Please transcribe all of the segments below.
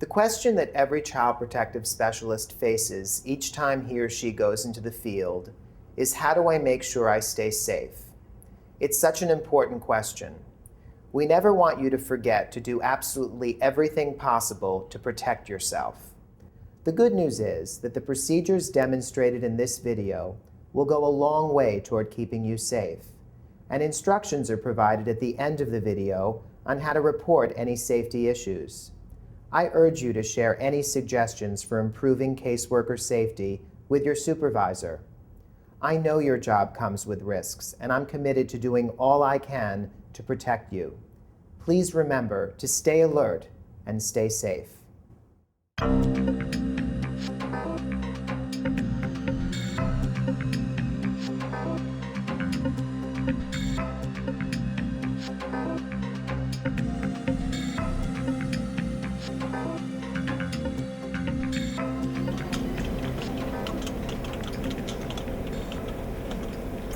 The question that every child protective specialist faces each time he or she goes into the field is, how do I make sure I stay safe? It's such an important question. We never want you to forget to do absolutely everything possible to protect yourself. The good news is that the procedures demonstrated in this video will go a long way toward keeping you safe, and instructions are provided at the end of the video on how to report any safety issues. I urge you to share any suggestions for improving caseworker safety with your supervisor. I know your job comes with risks, and I'm committed to doing all I can to protect you. Please remember to stay alert and stay safe.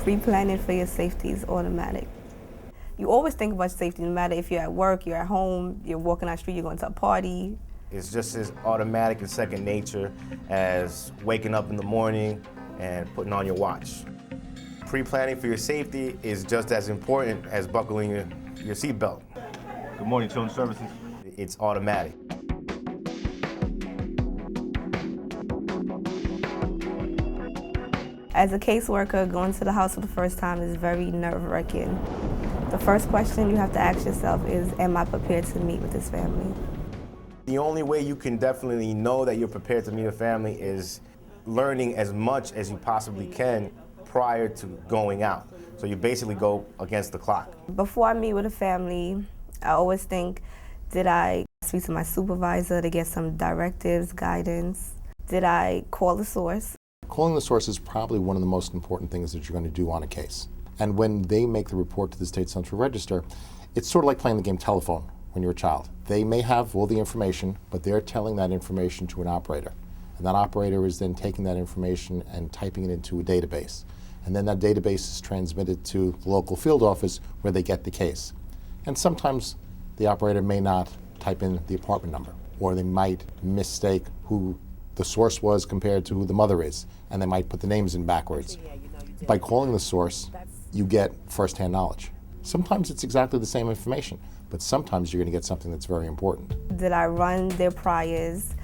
Pre-planning for your safety is automatic. You always think about safety, no matter if you're at work, you're at home, you're walking down the street, you're going to a party. It's just as automatic and second nature as waking up in the morning and putting on your watch. Pre-planning for your safety is just as important as buckling your seatbelt. Good morning, Children's Services. It's automatic. As a caseworker, going to the house for the first time is very nerve-wracking. The first question you have to ask yourself is, am I prepared to meet with this family? The only way you can definitely know that you're prepared to meet a family is learning as much as you possibly can prior to going out. So you basically go against the clock. Before I meet with a family, I always think, did I speak to my supervisor to get some directives, guidance? Did I call the source? Calling the source is probably one of the most important things that you're going to do on a case. And when they make the report to the State Central Register, it's sort of like playing the game telephone when you're a child. They may have all the information, but they're telling that information to an operator. And that operator is then taking that information and typing it into a database. And then that database is transmitted to the local field office where they get the case. And sometimes the operator may not type in the apartment number, or they might mistake who the source was compared to who the mother is, and they might put the names in backwards. By calling the source, you get first-hand knowledge. Sometimes it's exactly the same information, but sometimes you're going to get something that's very important. Did I run their priors?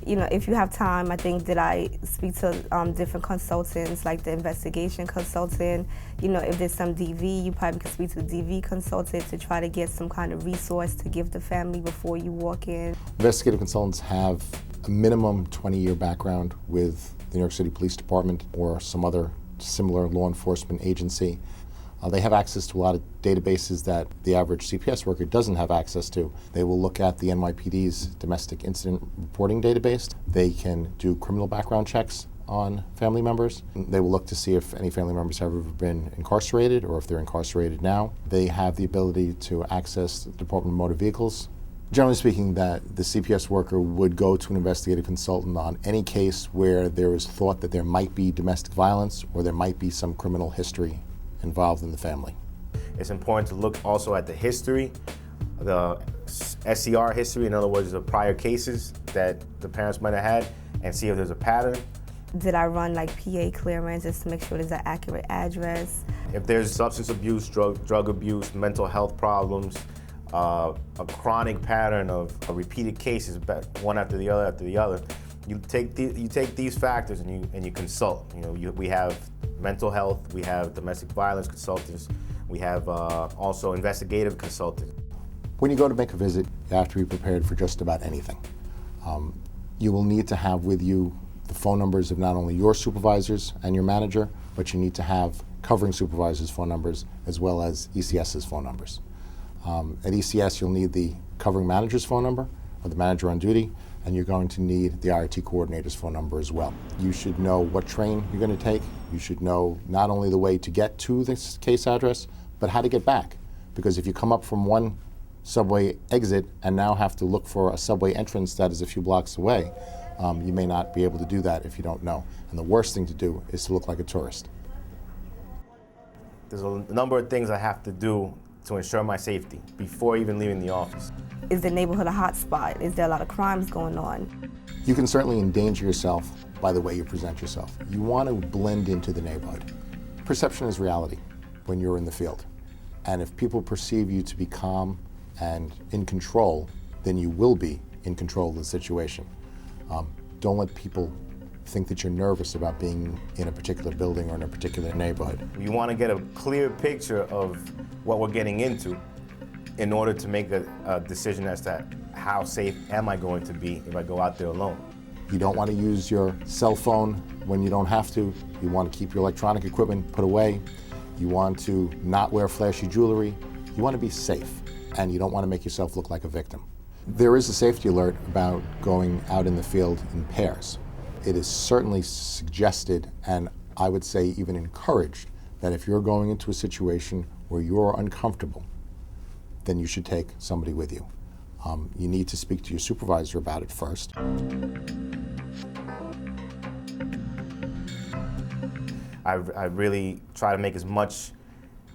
You know, if you have time, I think, did I speak to different consultants, like the investigation consultant? You know, if there's some DV, you probably could speak to the DV consultant to try to get some kind of resource to give the family before you walk in. Investigative consultants have a minimum 20-year background with the New York City Police Department or some other similar law enforcement agency. They have access to a lot of databases that the average CPS worker doesn't have access to. They will look at the NYPD's domestic incident reporting database. They can do criminal background checks on family members. They will look to see if any family members have ever been incarcerated or if they're incarcerated now. They have the ability to access the Department of Motor Vehicles. Generally speaking, that the CPS worker would go to an investigative consultant on any case where there is thought that there might be domestic violence or there might be some criminal history involved in the family. It's important to look also at the history, the SCR history, in other words, the prior cases that the parents might have had, and see if there's a pattern. Did I run like PA clearance just to make sure there's an accurate address? If there's substance abuse, drug abuse, mental health problems, a chronic pattern of repeated cases, one after the other, you take these factors and you consult. You know, we have mental health, we have domestic violence consultants, we have also investigative consultants. When you go to make a visit, you have to be prepared for just about anything. You will need to have with you the phone numbers of not only your supervisors and your manager, but you need to have covering supervisors' phone numbers as well as ECS's phone numbers. At ECS, you'll need the covering manager's phone number, or the manager on duty, and you're going to need the IRT coordinator's phone number as well. You should know what train you're going to take. You should know not only the way to get to this case address, but how to get back. Because if you come up from one subway exit and now have to look for a subway entrance that is a few blocks away, you may not be able to do that if you don't know. And the worst thing to do is to look like a tourist. There's a number of things I have to do to ensure my safety before even leaving the office. Is the neighborhood a hot spot? Is there a lot of crimes going on? You can certainly endanger yourself by the way you present yourself. You want to blend into the neighborhood. Perception is reality when you're in the field. And if people perceive you to be calm and in control, then you will be in control of the situation. Don't let people think that you're nervous about being in a particular building or in a particular neighborhood. You want to get a clear picture of what we're getting into in order to make a decision as to how safe am I going to be if I go out there alone. You don't want to use your cell phone when you don't have to. You want to keep your electronic equipment put away. You want to not wear flashy jewelry. You want to be safe, and you don't want to make yourself look like a victim. There is a safety alert about going out in the field in pairs. It is certainly suggested, and I would say even encouraged, that if you're going into a situation where you're uncomfortable, then you should take somebody with you. You need to speak to your supervisor about it first. I really try to make as much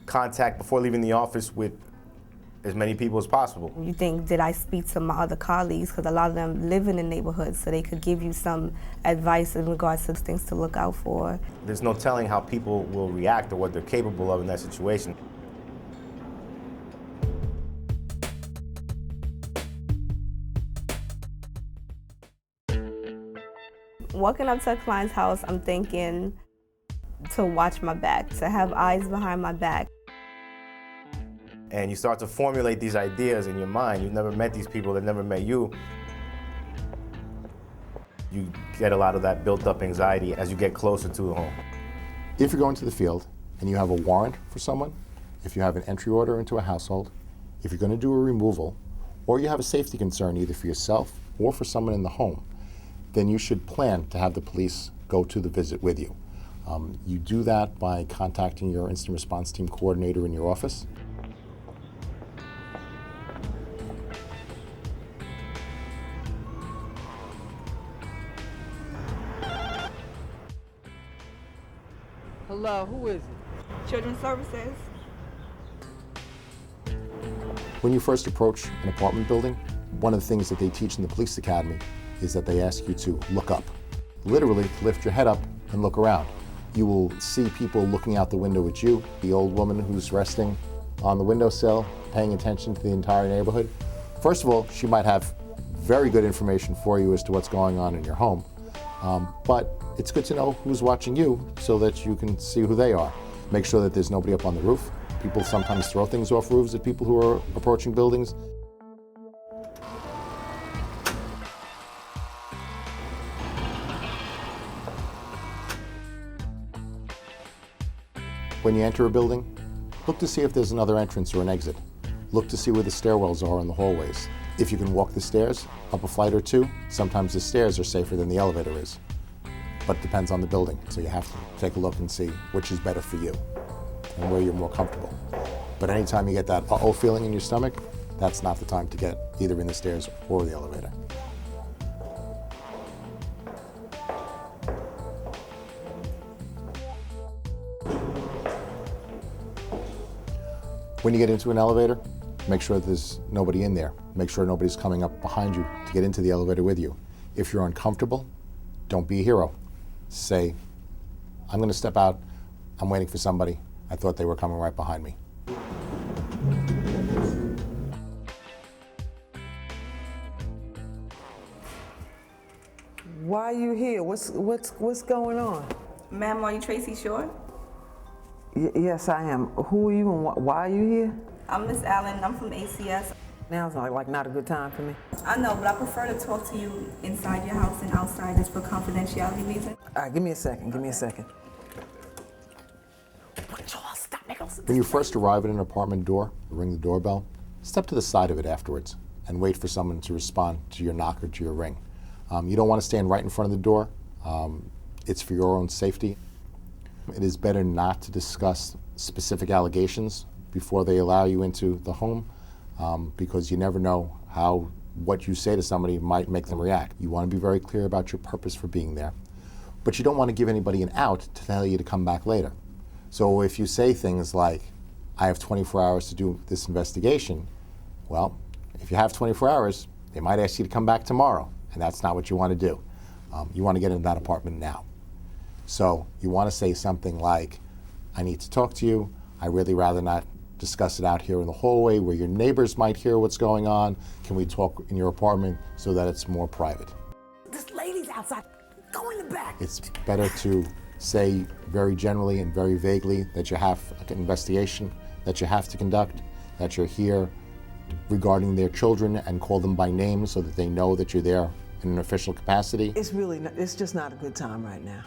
contact before leaving the office with as many people as possible. You think, did I speak to my other colleagues? Because a lot of them live in the neighborhood, so they could give you some advice in regards to things to look out for. There's no telling how people will react or what they're capable of in that situation. Walking up to a client's house, I'm thinking to watch my back, to have eyes behind my back. And you start to formulate these ideas in your mind. You've never met these people, they've never met you. You get a lot of that built up anxiety as you get closer to the home. If you're going to the field and you have a warrant for someone, if you have an entry order into a household, if you're going to do a removal, or you have a safety concern either for yourself or for someone in the home, then you should plan to have the police go to the visit with you. You do that by contacting your incident response team coordinator in your office. Hello, who is it? Children's Services. When you first approach an apartment building, one of the things that they teach in the police academy is that they ask you to look up. Literally, lift your head up and look around. You will see people looking out the window at you, the old woman who's resting on the windowsill, paying attention to the entire neighborhood. First of all, she might have very good information for you as to what's going on in your home, but it's good to know who's watching you so that you can see who they are. Make sure that there's nobody up on the roof. People sometimes throw things off roofs at people who are approaching buildings. When you enter a building, look to see if there's another entrance or an exit. Look to see where the stairwells are in the hallways. If you can walk the stairs up a flight or two, sometimes the stairs are safer than the elevator is. But it depends on the building, so you have to take a look and see which is better for you and where you're more comfortable. But anytime you get that uh-oh feeling in your stomach, that's not the time to get either in the stairs or the elevator. When you get into an elevator, make sure that there's nobody in there. Make sure nobody's coming up behind you to get into the elevator with you. If you're uncomfortable, don't be a hero. Say, I'm going to step out. I'm waiting for somebody. I thought they were coming right behind me. Why are you here? What's going on? Ma'am, are you Tracy Short? Yes, I am. Who are you and why are you here? I'm Miss Allen. I'm from ACS. Now's like not a good time for me. I know, but I prefer to talk to you inside your house and outside just for confidentiality reasons. All right, give me a second. Give me a second. When you first arrive at an apartment door, ring the doorbell, step to the side of it afterwards and wait for someone to respond to your knock or to your ring. You don't want to stand right in front of the door. It's for your own safety. It is better not to discuss specific allegations before they allow you into the home because you never know how what you say to somebody might make them react. You want to be very clear about your purpose for being there, but you don't want to give anybody an out to tell you to come back later. So if you say things like, I have 24 hours to do this investigation. Well, if you have 24 hours, they might ask you to come back tomorrow, and that's not what you want to do. You want to get into that apartment now. So you want to say something like, I need to talk to you. I really rather not discuss it out here in the hallway where your neighbors might hear what's going on. Can we talk in your apartment so that it's more private? This lady's outside. Go in the back. It's better to say very generally and very vaguely that you have an investigation that you have to conduct, that you're here regarding their children, and call them by name so that they know that you're there in an official capacity. It's just not a good time right now.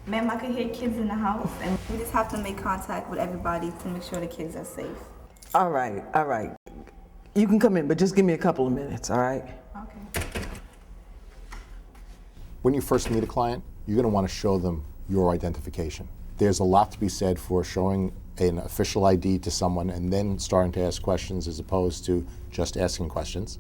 Ma'am, I could hear kids in the house, and we just have to make contact with everybody to make sure the kids are safe. All right. You can come in, but just give me a couple of minutes, all right? Okay. When you first meet a client, you're going to want to show them your identification. There's a lot to be said for showing an official ID to someone and then starting to ask questions as opposed to just asking questions.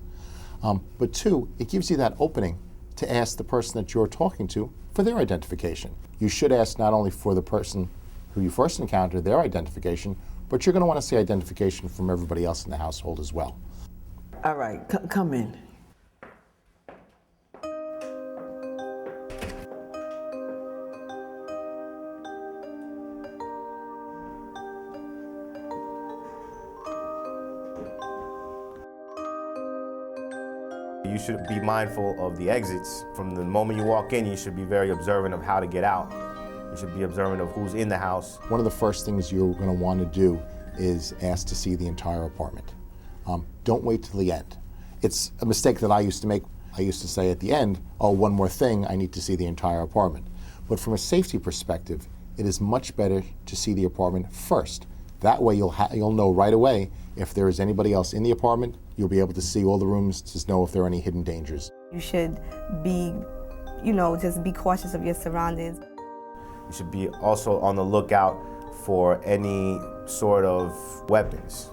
But two, it gives you that opening to ask the person that you're talking to for their identification. You should ask not only for the person who you first encountered, their identification, but you're going to want to see identification from everybody else in the household as well. All right, come in. You should be mindful of the exits. From the moment you walk in, you should be very observant of how to get out. You should be observant of who's in the house. One of the first things you're going to want to do is ask to see the entire apartment. Don't wait till the end. It's a mistake that I used to make. I used to say at the end, oh, one more thing, I need to see the entire apartment. But from a safety perspective, it is much better to see the apartment first. That way you'll know right away if there is anybody else in the apartment. You'll be able to see all the rooms to know if there are any hidden dangers. You should be, just be cautious of your surroundings. You should be also on the lookout for any sort of weapons.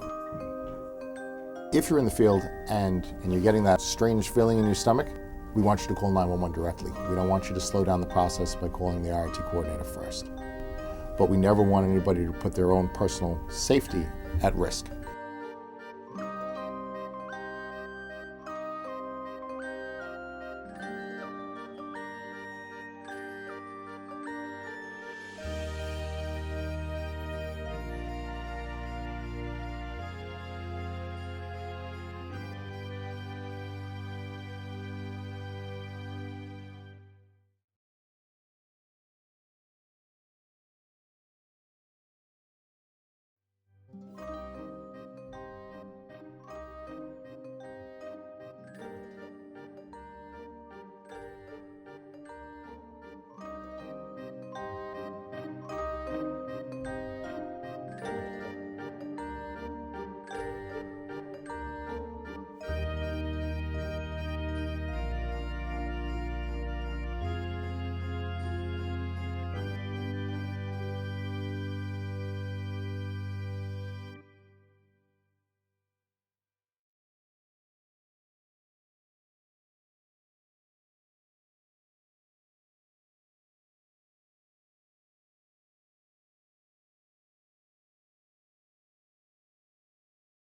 If you're in the field and you're getting that strange feeling in your stomach, we want you to call 911 directly. We don't want you to slow down the process by calling the RIT coordinator first. But we never want anybody to put their own personal safety at risk.